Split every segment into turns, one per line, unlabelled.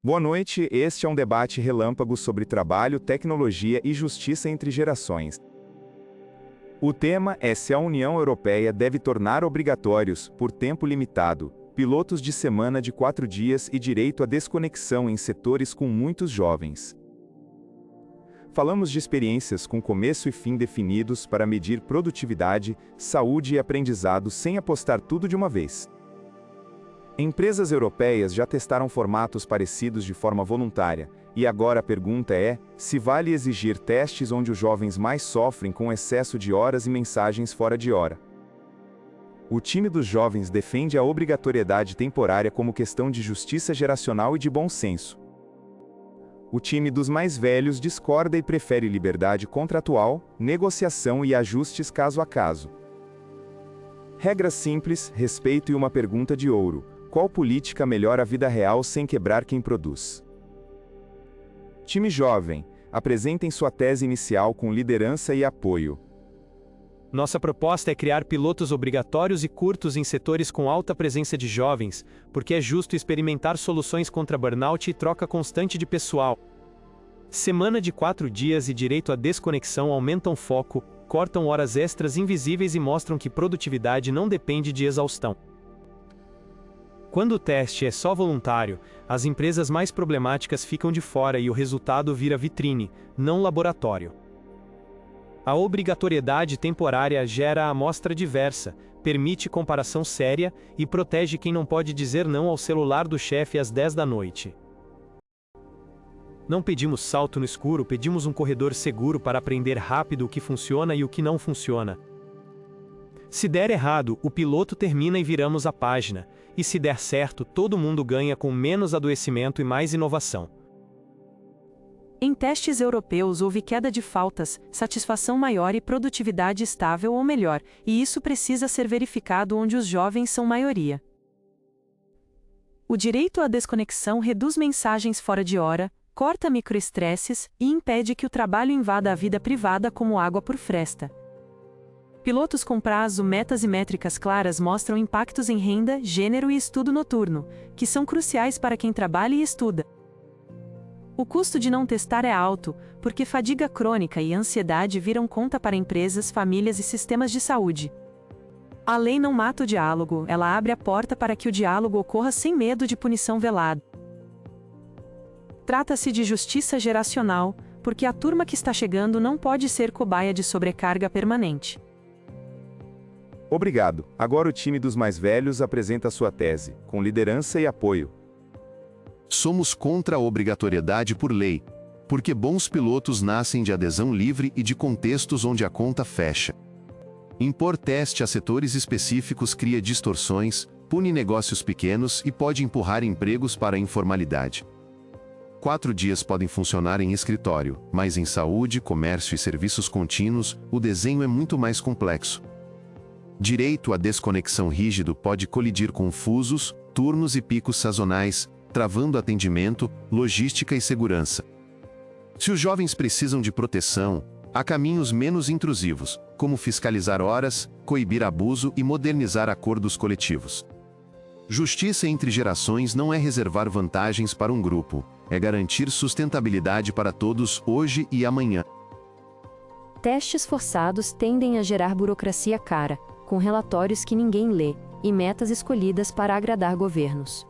Boa noite, este é um debate relâmpago sobre trabalho, tecnologia e justiça entre gerações. O tema é se a União Europeia deve tornar obrigatórios, por tempo limitado, pilotos de semana de 4 dias e direito à desconexão em setores com muitos jovens. Falamos de experiências com começo e fim definidos para medir produtividade, saúde e aprendizado sem apostar tudo de uma vez. Empresas europeias já testaram formatos parecidos de forma voluntária, e agora a pergunta é, se vale exigir testes onde os jovens mais sofrem com excesso de horas e mensagens fora de hora. O time dos jovens defende a obrigatoriedade temporária como questão de justiça geracional e de bom senso. O time dos mais velhos discorda e prefere liberdade contratual, negociação e ajustes caso a caso. Regras simples, respeito e uma pergunta de ouro. Qual política melhora a vida real sem quebrar quem produz? Time jovem, apresentem sua tese inicial com liderança e apoio.
Nossa proposta é criar pilotos obrigatórios e curtos em setores com alta presença de jovens, porque é justo experimentar soluções contra burnout e troca constante de pessoal. Semana de 4 dias e direito à desconexão aumentam foco, cortam horas extras invisíveis e mostram que produtividade não depende de exaustão. Quando o teste é só voluntário, as empresas mais problemáticas ficam de fora e o resultado vira vitrine, não laboratório. A obrigatoriedade temporária gera amostra diversa, permite comparação séria e protege quem não pode dizer não ao celular do chefe às 10 da noite. Não pedimos salto no escuro, pedimos um corredor seguro para aprender rápido o que funciona e o que não funciona. Se der errado, o piloto termina e viramos a página, e se der certo, todo mundo ganha com menos adoecimento e mais inovação.
Em testes europeus houve queda de faltas, satisfação maior e produtividade estável ou melhor, e isso precisa ser verificado onde os jovens são maioria. O direito à desconexão reduz mensagens fora de hora, corta microestresses e impede que o trabalho invada a vida privada como água por fresta. Pilotos com prazo, metas e métricas claras mostram impactos em renda, gênero e estudo noturno, que são cruciais para quem trabalha e estuda. O custo de não testar é alto, porque fadiga crônica e ansiedade viram conta para empresas, famílias e sistemas de saúde. A lei não mata o diálogo, ela abre a porta para que o diálogo ocorra sem medo de punição velada. Trata-se de justiça geracional, porque a turma que está chegando não pode ser cobaia de sobrecarga permanente.
Obrigado. Agora o time dos mais velhos apresenta sua tese, com liderança e apoio.
Somos contra a obrigatoriedade por lei, porque bons pilotos nascem de adesão livre e de contextos onde a conta fecha. Impor teste a setores específicos cria distorções, pune negócios pequenos e pode empurrar empregos para a informalidade. 4 dias podem funcionar em escritório, mas em saúde, comércio e serviços contínuos, o desenho é muito mais complexo. Direito à desconexão rígido pode colidir com fusos, turnos e picos sazonais, travando atendimento, logística e segurança. Se os jovens precisam de proteção, há caminhos menos intrusivos, como fiscalizar horas, coibir abuso e modernizar acordos coletivos. Justiça entre gerações não é reservar vantagens para um grupo, é garantir sustentabilidade para todos hoje e amanhã.
Testes forçados tendem a gerar burocracia cara, com relatórios que ninguém lê, e metas escolhidas para agradar governos.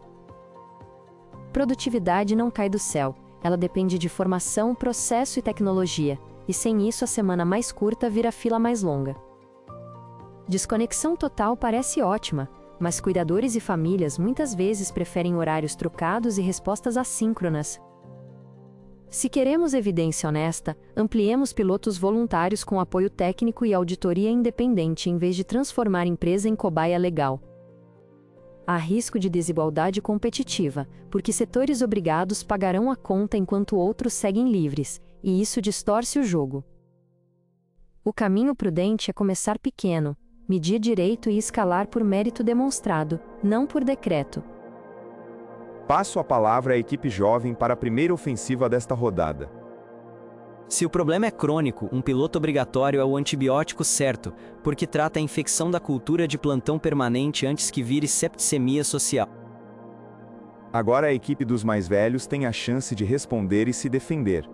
Produtividade não cai do céu, ela depende de formação, processo e tecnologia, e sem isso a semana mais curta vira a fila mais longa. Desconexão total parece ótima, mas cuidadores e famílias muitas vezes preferem horários trocados e respostas assíncronas. Se queremos evidência honesta, ampliemos pilotos voluntários com apoio técnico e auditoria independente em vez de transformar empresa em cobaia legal. Há risco de desigualdade competitiva, porque setores obrigados pagarão a conta enquanto outros seguem livres, e isso distorce o jogo. O caminho prudente é começar pequeno, medir direito e escalar por mérito demonstrado, não por decreto.
Passo a palavra à equipe jovem para a primeira ofensiva desta rodada.
Se o problema é crônico, um piloto obrigatório é o antibiótico certo, porque trata a infecção da cultura de plantão permanente antes que vire septicemia social.
Agora a equipe dos mais velhos tem a chance de responder e se defender.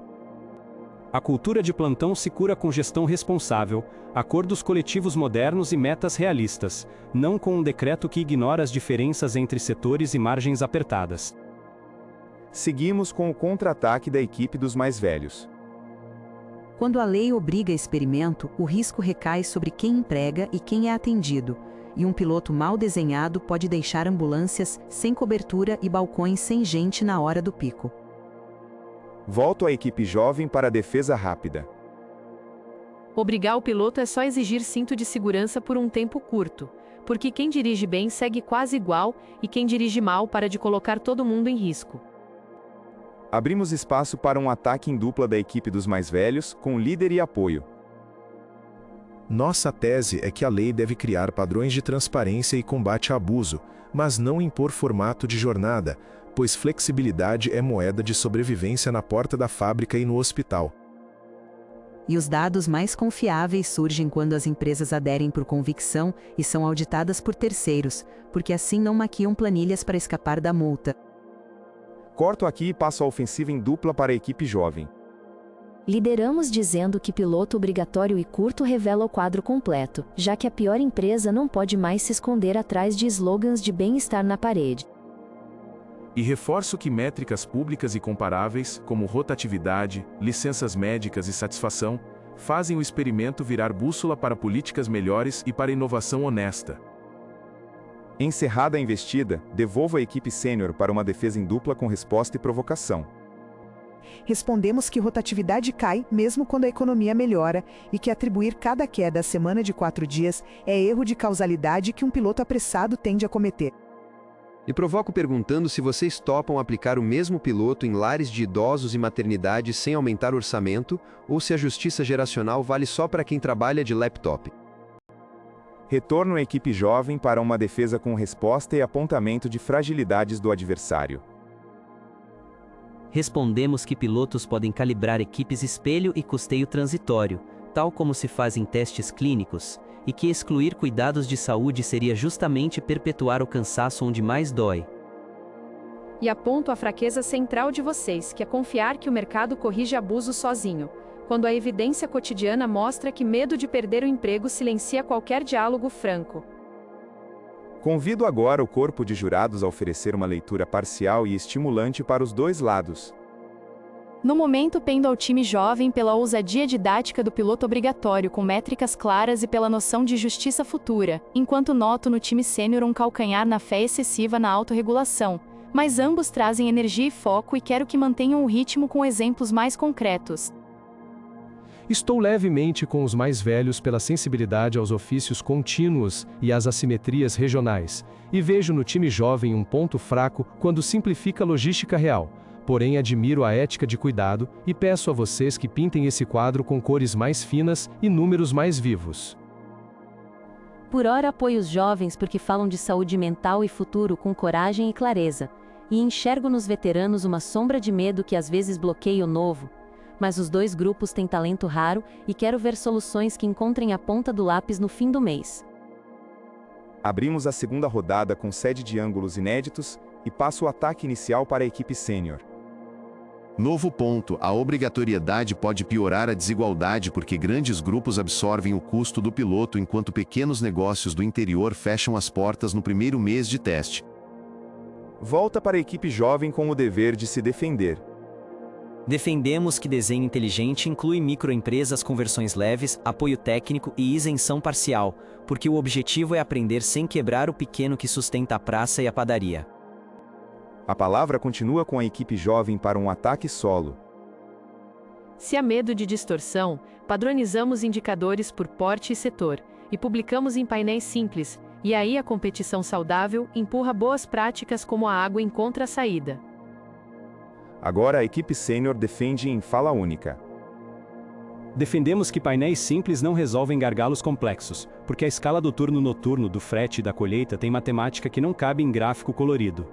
A cultura de plantão se cura com gestão responsável, acordos coletivos modernos e metas realistas, não com um decreto que ignora as diferenças entre setores e margens apertadas.
Seguimos com o contra-ataque da equipe dos mais velhos.
Quando a lei obriga experimento, o risco recai sobre quem emprega e quem é atendido, e um piloto mal desenhado pode deixar ambulâncias sem cobertura e balcões sem gente na hora do pico.
Volto à equipe jovem para a defesa rápida.
Obrigar o piloto é só exigir cinto de segurança por um tempo curto, porque quem dirige bem segue quase igual e quem dirige mal para de colocar todo mundo em risco.
Abrimos espaço para um ataque em dupla da equipe dos mais velhos, com líder e apoio.
Nossa tese é que a lei deve criar padrões de transparência e combate a abuso, mas não impor formato de jornada, pois flexibilidade é moeda de sobrevivência na porta da fábrica e no hospital.
E os dados mais confiáveis surgem quando as empresas aderem por convicção e são auditadas por terceiros, porque assim não maquiam planilhas para escapar da multa.
Corto aqui e passo a ofensiva em dupla para a equipe jovem.
Lideramos dizendo que piloto obrigatório e curto revela o quadro completo, já que a pior empresa não pode mais se esconder atrás de slogans de bem-estar na parede.
E reforço que métricas públicas e comparáveis, como rotatividade, licenças médicas e satisfação, fazem o experimento virar bússola para políticas melhores e para inovação honesta.
Encerrada a investida, devolvo a equipe sênior para uma defesa em dupla com resposta e provocação.
Respondemos que rotatividade cai mesmo quando a economia melhora e que atribuir cada queda à semana de 4 dias é erro de causalidade que um piloto apressado tende a cometer.
E provoco perguntando se vocês topam aplicar o mesmo piloto em lares de idosos e maternidade sem aumentar o orçamento, ou se a justiça geracional vale só para quem trabalha de laptop.
Retorno à equipe jovem para uma defesa com resposta e apontamento de fragilidades do adversário.
Respondemos que pilotos podem calibrar equipes espelho e custeio transitório, tal como se faz em testes clínicos, e que excluir cuidados de saúde seria justamente perpetuar o cansaço onde mais dói.
E aponto a fraqueza central de vocês, que é confiar que o mercado corrige abuso sozinho, quando a evidência cotidiana mostra que medo de perder o emprego silencia qualquer diálogo franco.
Convido agora o corpo de jurados a oferecer uma leitura parcial e estimulante para os dois lados.
No momento, pendo ao time jovem pela ousadia didática do piloto obrigatório com métricas claras e pela noção de justiça futura, enquanto noto no time sênior um calcanhar na fé excessiva na autorregulação, mas ambos trazem energia e foco e quero que mantenham o ritmo com exemplos mais concretos.
Estou levemente com os mais velhos pela sensibilidade aos ofícios contínuos e às assimetrias regionais, e vejo no time jovem um ponto fraco quando simplifica a logística real. Porém, admiro a ética de cuidado e peço a vocês que pintem esse quadro com cores mais finas e números mais vivos.
Por ora apoio os jovens porque falam de saúde mental e futuro com coragem e clareza, e enxergo nos veteranos uma sombra de medo que às vezes bloqueia o novo. Mas os dois grupos têm talento raro e quero ver soluções que encontrem a ponta do lápis no fim do mês.
Abrimos a segunda rodada com sede de ângulos inéditos e passo o ataque inicial para a equipe sênior.
Novo ponto: a obrigatoriedade pode piorar a desigualdade porque grandes grupos absorvem o custo do piloto enquanto pequenos negócios do interior fecham as portas no primeiro mês de teste.
Volta para a equipe jovem com o dever de se defender.
Defendemos que desenho inteligente inclui microempresas com versões leves, apoio técnico e isenção parcial, porque o objetivo é aprender sem quebrar o pequeno que sustenta a praça e a padaria.
A palavra continua com a equipe jovem para um ataque solo.
Se há medo de distorção, padronizamos indicadores por porte e setor, e publicamos em painéis simples, e aí a competição saudável empurra boas práticas como a água encontra a saída.
Agora a equipe sênior defende em fala única.
Defendemos que painéis simples não resolvem gargalos complexos, porque a escala do turno noturno, do frete e da colheita tem matemática que não cabe em gráfico colorido.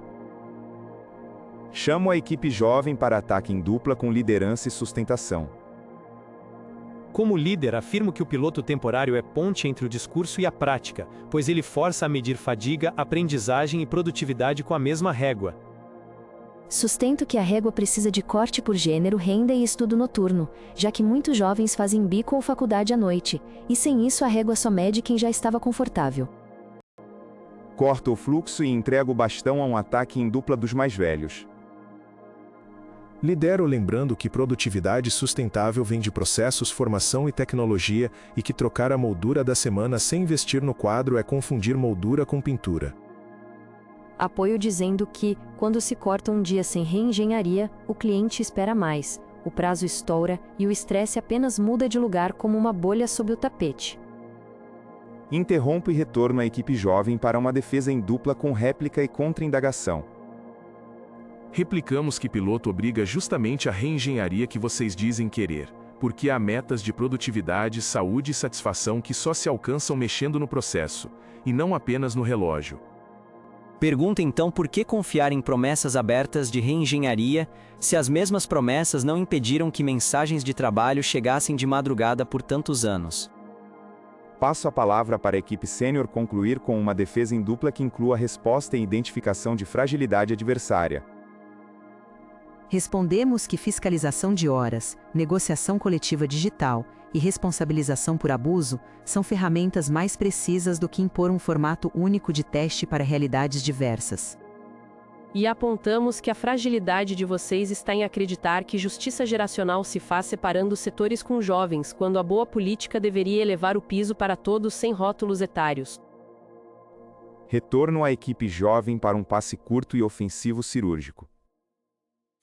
Chamo a equipe jovem para ataque em dupla com liderança e sustentação.
Como líder, afirmo que o piloto temporário é ponte entre o discurso e a prática, pois ele força a medir fadiga, aprendizagem e produtividade com a mesma régua.
Sustento que a régua precisa de corte por gênero, renda e estudo noturno, já que muitos jovens fazem bico ou faculdade à noite, e sem isso a régua só mede quem já estava confortável.
Corta o fluxo e entrega o bastão a um ataque em dupla dos mais velhos.
Lidero lembrando que produtividade sustentável vem de processos, formação e tecnologia, e que trocar a moldura da semana sem investir no quadro é confundir moldura com pintura.
Apoio dizendo que, quando se corta um dia sem reengenharia, o cliente espera mais, o prazo estoura e o estresse apenas muda de lugar como uma bolha sob o tapete.
Interrompo e retorno a equipe jovem para uma defesa em dupla com réplica e contra-indagação.
Replicamos que piloto obriga justamente a reengenharia que vocês dizem querer, porque há metas de produtividade, saúde e satisfação que só se alcançam mexendo no processo, e não apenas no relógio.
Pergunta então por que confiar em promessas abertas de reengenharia, se as mesmas promessas não impediram que mensagens de trabalho chegassem de madrugada por tantos anos.
Passo a palavra para a equipe sênior concluir com uma defesa em dupla que inclua resposta e identificação de fragilidade adversária.
Respondemos que fiscalização de horas, negociação coletiva digital e responsabilização por abuso são ferramentas mais precisas do que impor um formato único de teste para realidades diversas.
E apontamos que a fragilidade de vocês está em acreditar que justiça geracional se faz separando setores com jovens, quando a boa política deveria elevar o piso para todos sem rótulos etários.
Retorno à equipe jovem para um passe curto e ofensivo cirúrgico.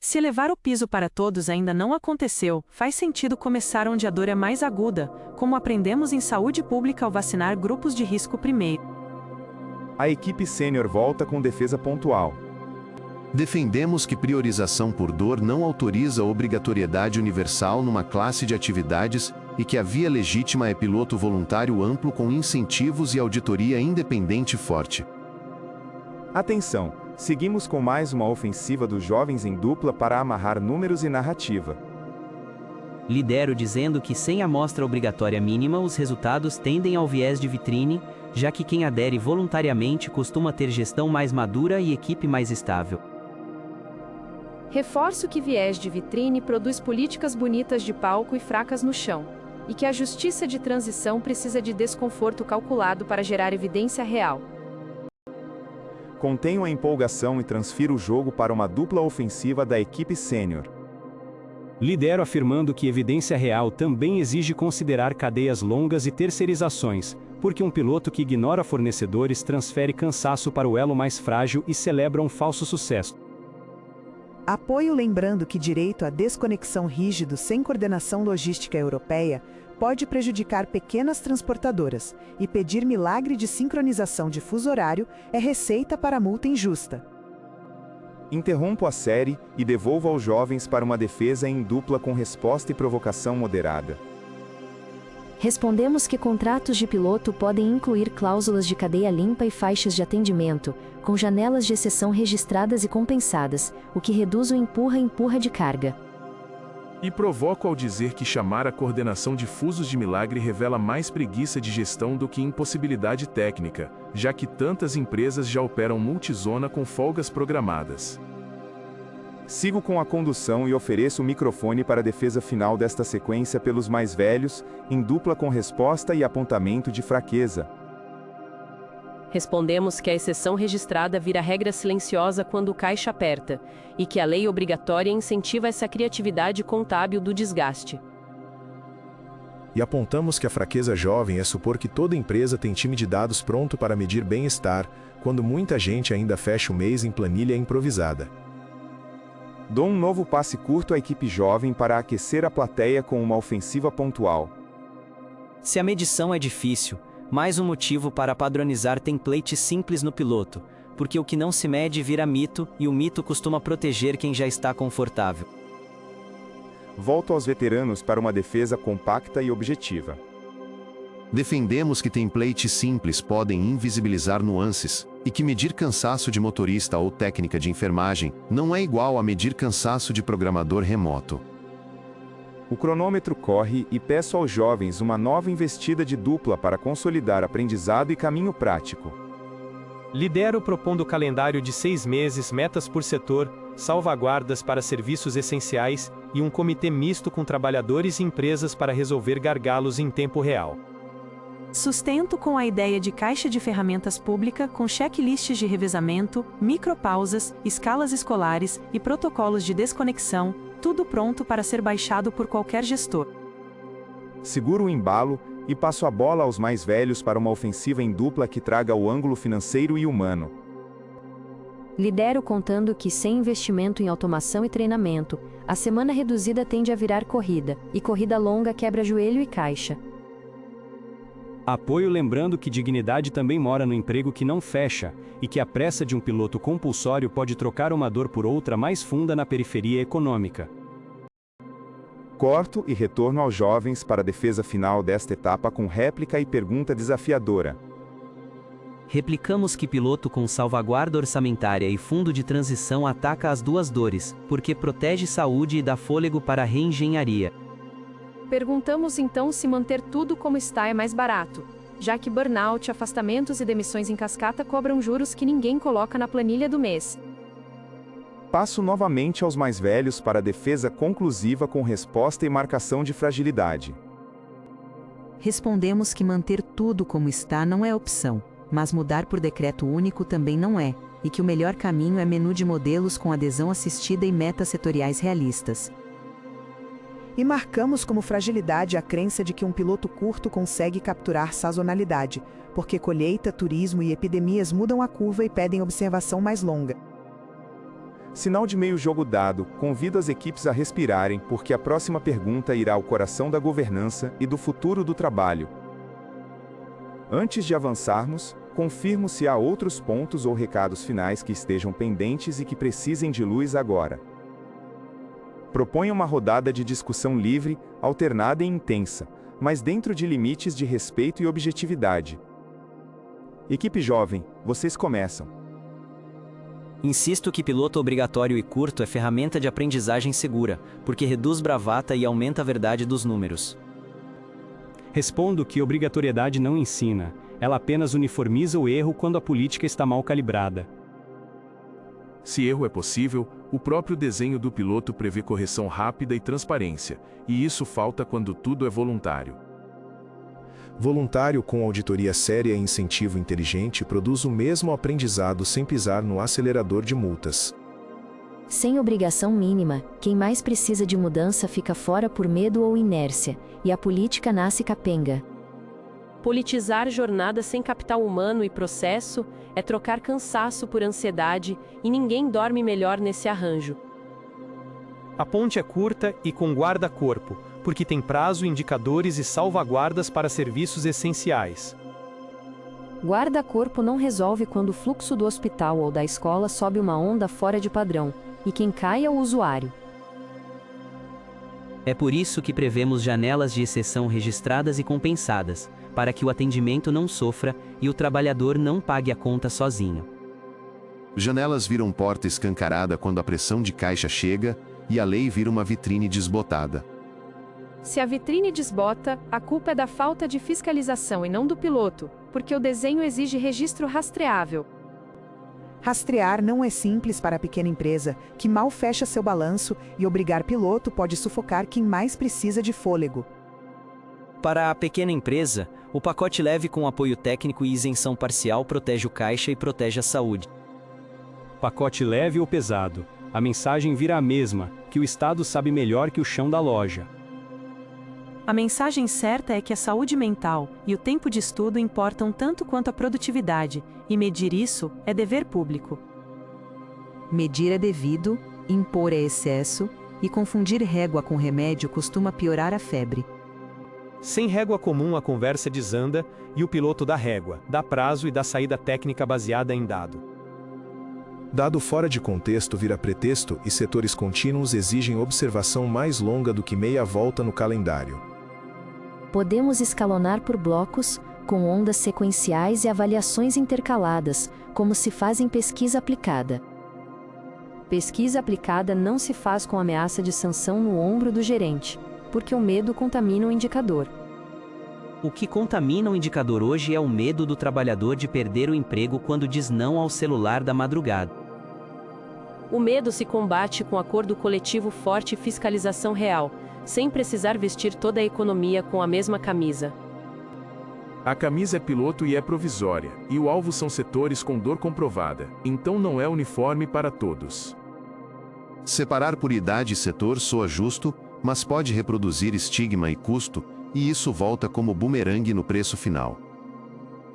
Se elevar o piso para todos ainda não aconteceu, faz sentido começar onde a dor é mais aguda, como aprendemos em saúde pública ao vacinar grupos de risco primeiro.
A equipe sênior volta com defesa pontual.
Defendemos que priorização por dor não autoriza obrigatoriedade universal numa classe de atividades e que a via legítima é piloto voluntário amplo com incentivos e auditoria independente forte.
Atenção! Seguimos com mais uma ofensiva dos jovens em dupla para amarrar números e narrativa.
Lidero dizendo que sem amostra obrigatória mínima os resultados tendem ao viés de vitrine, já que quem adere voluntariamente costuma ter gestão mais madura e equipe mais estável.
Reforço que viés de vitrine produz políticas bonitas de palco e fracas no chão, e que a justiça de transição precisa de desconforto calculado para gerar evidência real.
Contenho a empolgação e transfiro o jogo para uma dupla ofensiva da equipe sênior.
Lidero afirmando que evidência real também exige considerar cadeias longas e terceirizações, porque um piloto que ignora fornecedores transfere cansaço para o elo mais frágil e celebra um falso sucesso.
Apoio lembrando que direito à desconexão rígido sem coordenação logística europeia pode prejudicar pequenas transportadoras, e pedir milagre de sincronização de fuso horário é receita para multa injusta.
Interrompo a série e devolvo aos jovens para uma defesa em dupla com resposta e provocação moderada.
Respondemos que contratos de piloto podem incluir cláusulas de cadeia limpa e faixas de atendimento, com janelas de exceção registradas e compensadas, o que reduz o empurra-empurra de carga.
E provoco ao dizer que chamar a coordenação de fusos de milagre revela mais preguiça de gestão do que impossibilidade técnica, já que tantas empresas já operam multizona com folgas programadas.
Sigo com a condução e ofereço o microfone para a defesa final desta sequência pelos mais velhos, em dupla com resposta e apontamento de fraqueza.
Respondemos que a exceção registrada vira regra silenciosa quando o caixa aperta, e que a lei obrigatória incentiva essa criatividade contábil do desgaste.
E apontamos que a fraqueza jovem é supor que toda empresa tem time de dados pronto para medir bem-estar, quando muita gente ainda fecha o mês em planilha improvisada.
Dou um novo passe curto à equipe jovem para aquecer a plateia com uma ofensiva pontual.
Se a medição é difícil, mais um motivo para padronizar templates simples no piloto, porque o que não se mede vira mito e o mito costuma proteger quem já está confortável.
Volto aos veteranos para uma defesa compacta e objetiva.
Defendemos que templates simples podem invisibilizar nuances, e que medir cansaço de motorista ou técnica de enfermagem não é igual a medir cansaço de programador remoto.
O cronômetro corre e peço aos jovens uma nova investida de dupla para consolidar aprendizado e caminho prático.
Lidero propondo calendário de 6 meses, metas por setor, salvaguardas para serviços essenciais e um comitê misto com trabalhadores e empresas para resolver gargalos em tempo real.
Sustento com a ideia de caixa de ferramentas pública com checklists de revezamento, micropausas, escalas escolares e protocolos de desconexão, tudo pronto para ser baixado por qualquer gestor.
Seguro o embalo e passo a bola aos mais velhos para uma ofensiva em dupla que traga o ângulo financeiro e humano.
Lidero contando que, sem investimento em automação e treinamento, a semana reduzida tende a virar corrida, e corrida longa quebra joelho e caixa.
Apoio lembrando que dignidade também mora no emprego que não fecha, e que a pressa de um piloto compulsório pode trocar uma dor por outra mais funda na periferia econômica.
Corto e retorno aos jovens para a defesa final desta etapa com réplica e pergunta desafiadora.
Replicamos que piloto com salvaguarda orçamentária e fundo de transição ataca as duas dores, porque protege saúde e dá fôlego para a reengenharia.
Perguntamos então se manter tudo como está é mais barato, já que burnout, afastamentos e demissões em cascata cobram juros que ninguém coloca na planilha do mês.
Passo novamente aos mais velhos para a defesa conclusiva com resposta e marcação de fragilidade.
Respondemos que manter tudo como está não é opção, mas mudar por decreto único também não é, e que o melhor caminho é menu de modelos com adesão assistida e metas setoriais realistas.
E marcamos como fragilidade a crença de que um piloto curto consegue capturar sazonalidade, porque colheita, turismo e epidemias mudam a curva e pedem observação mais longa.
Sinal de meio jogo dado, convido as equipes a respirarem, porque a próxima pergunta irá ao coração da governança e do futuro do trabalho. Antes de avançarmos, confirmo se há outros pontos ou recados finais que estejam pendentes e que precisem de luz agora. Proponho uma rodada de discussão livre, alternada e intensa, mas dentro de limites de respeito e objetividade. Equipe jovem, vocês começam.
Insisto que piloto obrigatório e curto é ferramenta de aprendizagem segura, porque reduz bravata e aumenta a verdade dos números.
Respondo que obrigatoriedade não ensina, ela apenas uniformiza o erro quando a política está mal calibrada.
Se erro é possível, o próprio desenho do piloto prevê correção rápida e transparência, e isso falta quando tudo é voluntário.
Voluntário com auditoria séria e incentivo inteligente produz o mesmo aprendizado sem pisar no acelerador de multas.
Sem obrigação mínima, quem mais precisa de mudança fica fora por medo ou inércia, e a política nasce capenga.
Politizar jornada sem capital humano e processo é trocar cansaço por ansiedade, e ninguém dorme melhor nesse arranjo.
A ponte é curta e com guarda-corpo, porque tem prazo, indicadores e salvaguardas para serviços essenciais.
Guarda-corpo não resolve quando o fluxo do hospital ou da escola sobe uma onda fora de padrão, e quem cai é o usuário.
É por isso que prevemos janelas de exceção registradas e compensadas, para que o atendimento não sofra e o trabalhador não pague a conta sozinho.
Janelas viram porta escancarada quando a pressão de caixa chega, e a lei vira uma vitrine desbotada.
Se a vitrine desbota, a culpa é da falta de fiscalização e não do piloto, porque o desenho exige registro rastreável.
Rastrear não é simples para a pequena empresa, que mal fecha seu balanço, e obrigar piloto pode sufocar quem mais precisa de fôlego.
Para a pequena empresa, o pacote leve com apoio técnico e isenção parcial protege o caixa e protege a saúde.
Pacote leve ou pesado, a mensagem vira a mesma, que o Estado sabe melhor que o chão da loja.
A mensagem certa é que a saúde mental e o tempo de estudo importam tanto quanto a produtividade, e medir isso é dever público.
Medir é devido, impor é excesso, e confundir régua com remédio costuma piorar a febre.
Sem régua comum a conversa desanda, e o piloto dá régua, dá prazo e dá saída técnica baseada em dado.
Dado fora de contexto vira pretexto e setores contínuos exigem observação mais longa do que meia volta no calendário.
Podemos escalonar por blocos, com ondas sequenciais e avaliações intercaladas, como se faz em pesquisa aplicada. Pesquisa aplicada não se faz com ameaça de sanção no ombro do gerente, porque o medo contamina o indicador.
O que contamina o indicador hoje é o medo do trabalhador de perder o emprego quando diz não ao celular da madrugada.
O medo se combate com acordo coletivo forte e fiscalização real, sem precisar vestir toda a economia com a mesma camisa.
A camisa é piloto e é provisória, e o alvo são setores com dor comprovada, então não é uniforme para todos.
Separar por idade e setor soa justo, mas pode reproduzir estigma e custo, e isso volta como bumerangue no preço final.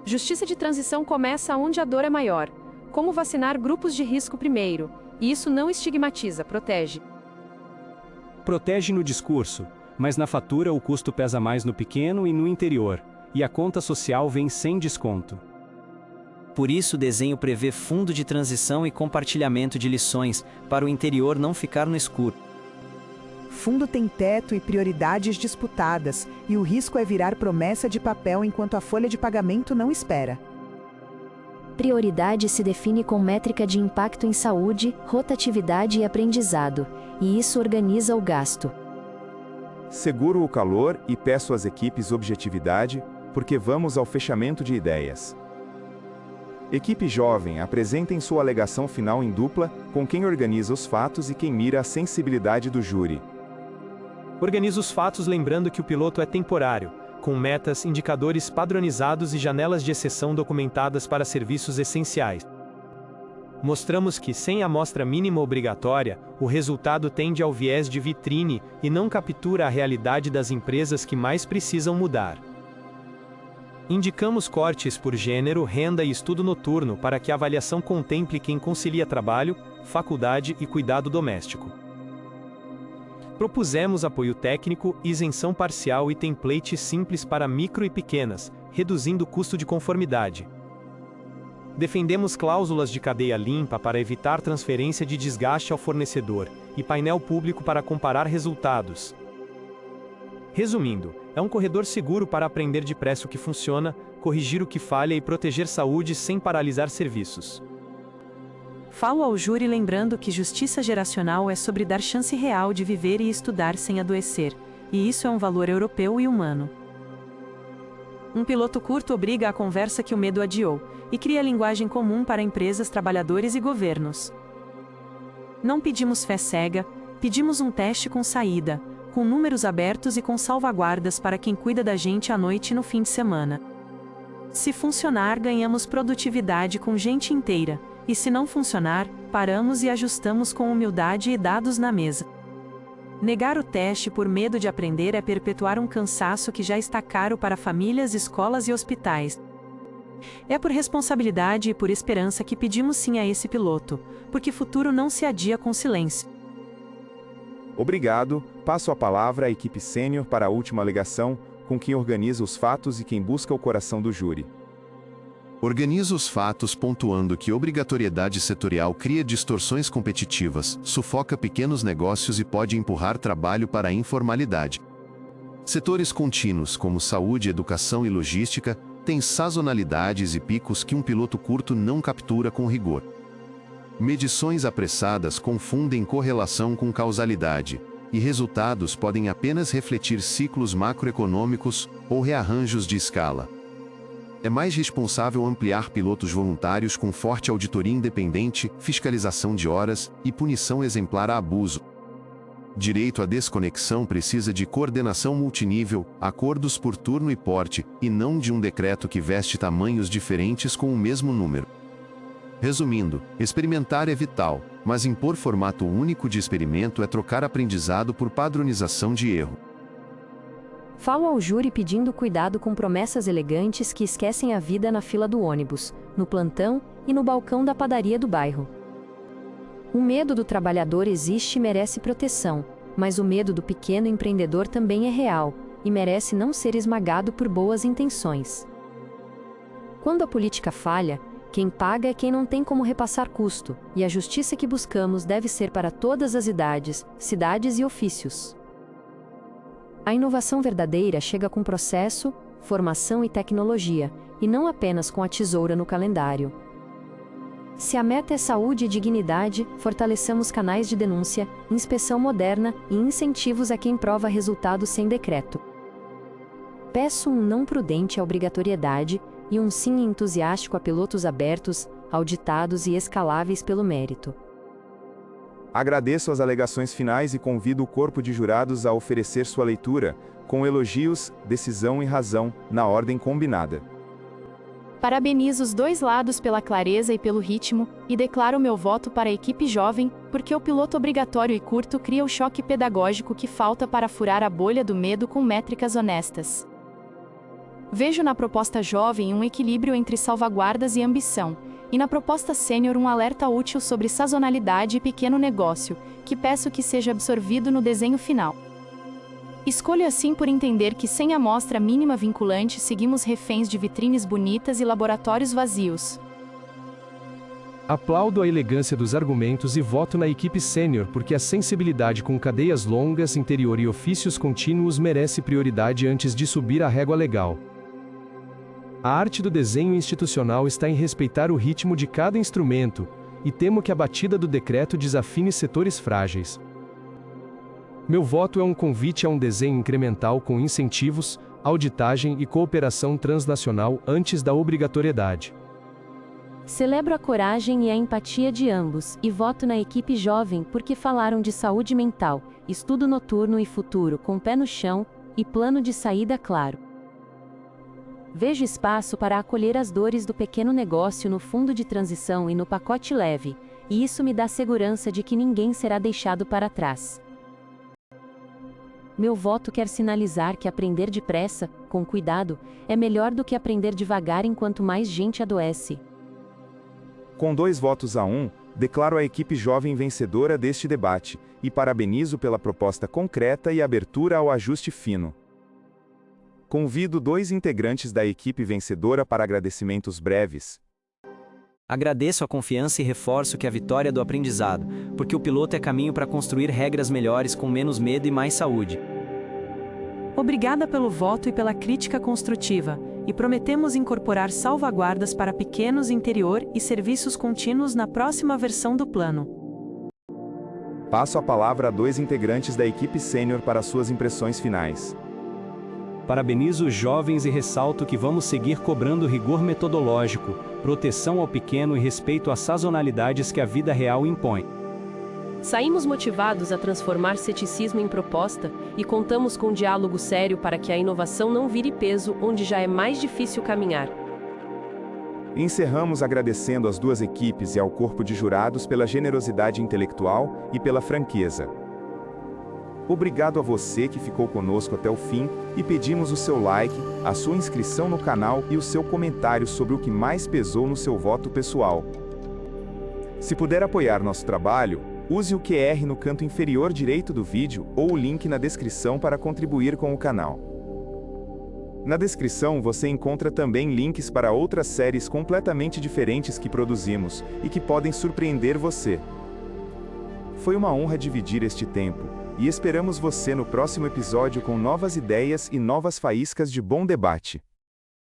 Justiça de transição começa onde a dor é maior. Como vacinar grupos de risco primeiro? E isso não estigmatiza, protege.
Protege no discurso, mas na fatura o custo pesa mais no pequeno e no interior, e a conta social vem sem desconto.
Por isso o desenho prevê fundo de transição e compartilhamento de lições, para o interior não ficar no escuro.
Fundo tem teto e prioridades disputadas, e o risco é virar promessa de papel enquanto a folha de pagamento não espera.
Prioridade se define com métrica de impacto em saúde, rotatividade e aprendizado, e isso organiza o gasto.
Seguro o calor e peço às equipes objetividade, porque vamos ao fechamento de ideias. Equipe jovem, apresentem sua alegação final em dupla, com quem organiza os fatos e quem mira a sensibilidade do júri.
Organiza os fatos lembrando que o piloto é temporário, com metas, indicadores padronizados e janelas de exceção documentadas para serviços essenciais. Mostramos que, sem amostra mínima obrigatória, o resultado tende ao viés de vitrine e não captura a realidade das empresas que mais precisam mudar. Indicamos cortes por gênero, renda e estudo noturno para que a avaliação contemple quem concilia trabalho, faculdade e cuidado doméstico. Propusemos apoio técnico, isenção parcial e template simples para micro e pequenas, reduzindo o custo de conformidade. Defendemos cláusulas de cadeia limpa para evitar transferência de desgaste ao fornecedor, e painel público para comparar resultados. Resumindo, é um corredor seguro para aprender depressa o que funciona, corrigir o que falha e proteger saúde sem paralisar serviços.
Falo ao júri lembrando que justiça geracional é sobre dar chance real de viver e estudar sem adoecer, e isso é um valor europeu e humano. Um piloto curto obriga a conversa que o medo adiou, e cria linguagem comum para empresas, trabalhadores e governos. Não pedimos fé cega, pedimos um teste com saída, com números abertos e com salvaguardas para quem cuida da gente à noite e no fim de semana. Se funcionar, ganhamos produtividade com gente inteira, e se não funcionar, paramos e ajustamos com humildade e dados na mesa. Negar o teste por medo de aprender é perpetuar um cansaço que já está caro para famílias, escolas e hospitais. É por responsabilidade e por esperança que pedimos sim a esse piloto, porque futuro não se adia com silêncio.
Obrigado, passo a palavra à equipe sênior para a última alegação, com quem organiza os fatos e quem busca o coração do júri.
Organiza os fatos pontuando que obrigatoriedade setorial cria distorções competitivas, sufoca pequenos negócios e pode empurrar trabalho para a informalidade. Setores contínuos como saúde, educação e logística têm sazonalidades e picos que um piloto curto não captura com rigor. Medições apressadas confundem correlação com causalidade, e resultados podem apenas refletir ciclos macroeconômicos ou rearranjos de escala. É mais responsável ampliar pilotos voluntários com forte auditoria independente, fiscalização de horas e punição exemplar a abuso. Direito à desconexão precisa de coordenação multinível, acordos por turno e porte, e não de um decreto que veste tamanhos diferentes com o mesmo número. Resumindo, experimentar é vital, mas impor formato único de experimento é trocar aprendizado por padronização de erro.
Falo ao júri pedindo cuidado com promessas elegantes que esquecem a vida na fila do ônibus, no plantão e no balcão da padaria do bairro. O medo do trabalhador existe e merece proteção, mas o medo do pequeno empreendedor também é real, e merece não ser esmagado por boas intenções. Quando a política falha, quem paga é quem não tem como repassar custo, e a justiça que buscamos deve ser para todas as idades, cidades e ofícios. A inovação verdadeira chega com processo, formação e tecnologia, e não apenas com a tesoura no calendário. Se a meta é saúde e dignidade, fortaleçamos canais de denúncia, inspeção moderna e incentivos a quem prova resultados sem decreto. Peço um não prudente à obrigatoriedade e um sim entusiástico a pilotos abertos, auditados e escaláveis pelo mérito.
Agradeço as alegações finais e convido o corpo de jurados a oferecer sua leitura, com elogios, decisão e razão, na ordem combinada.
Parabenizo os dois lados pela clareza e pelo ritmo, e declaro meu voto para a equipe jovem, porque o piloto obrigatório e curto cria o choque pedagógico que falta para furar a bolha do medo com métricas honestas. Vejo na proposta jovem um equilíbrio entre salvaguardas e ambição, e na proposta sênior um alerta útil sobre sazonalidade e pequeno negócio, que peço que seja absorvido no desenho final. Escolho assim por entender que sem amostra mínima vinculante seguimos reféns de vitrines bonitas e laboratórios vazios.
Aplaudo a elegância dos argumentos e voto na equipe sênior porque a sensibilidade com cadeias longas, interior e ofícios contínuos merece prioridade antes de subir a régua legal. A arte do desenho institucional está em respeitar o ritmo de cada instrumento, e temo que a batida do decreto desafine setores frágeis. Meu voto é um convite a um desenho incremental com incentivos, auditagem e cooperação transnacional antes da obrigatoriedade.
Celebro a coragem e a empatia de ambos, e voto na equipe jovem porque falaram de saúde mental, estudo noturno e futuro com pé no chão, e plano de saída claro. Vejo espaço para acolher as dores do pequeno negócio no fundo de transição e no pacote leve, e isso me dá segurança de que ninguém será deixado para trás. Meu voto quer sinalizar que aprender depressa, com cuidado, é melhor do que aprender devagar enquanto mais gente adoece.
Com 2 votos a 1, declaro a equipe jovem vencedora deste debate, e parabenizo pela proposta concreta e abertura ao ajuste fino. Convido 2 integrantes da equipe vencedora para agradecimentos breves.
Agradeço a confiança e reforço que a vitória é do aprendizado, porque o piloto é caminho para construir regras melhores com menos medo e mais saúde.
Obrigada pelo voto e pela crítica construtiva, e prometemos incorporar salvaguardas para pequenos interior e serviços contínuos na próxima versão do plano.
Passo a palavra a 2 integrantes da equipe sênior para suas impressões finais.
Parabenizo os jovens e ressalto que vamos seguir cobrando rigor metodológico, proteção ao pequeno e respeito às sazonalidades que a vida real impõe.
Saímos motivados a transformar ceticismo em proposta e contamos com diálogo sério para que a inovação não vire peso onde já é mais difícil caminhar.
Encerramos agradecendo às 2 equipes e ao corpo de jurados pela generosidade intelectual e pela franqueza. Obrigado a você que ficou conosco até o fim, e pedimos o seu like, a sua inscrição no canal e o seu comentário sobre o que mais pesou no seu voto pessoal. Se puder apoiar nosso trabalho, use o QR no canto inferior direito do vídeo ou o link na descrição para contribuir com o canal. Na descrição você encontra também links para outras séries completamente diferentes que produzimos e que podem surpreender você. Foi uma honra dividir este tempo, e esperamos você no próximo episódio com novas ideias e novas faíscas de bom debate.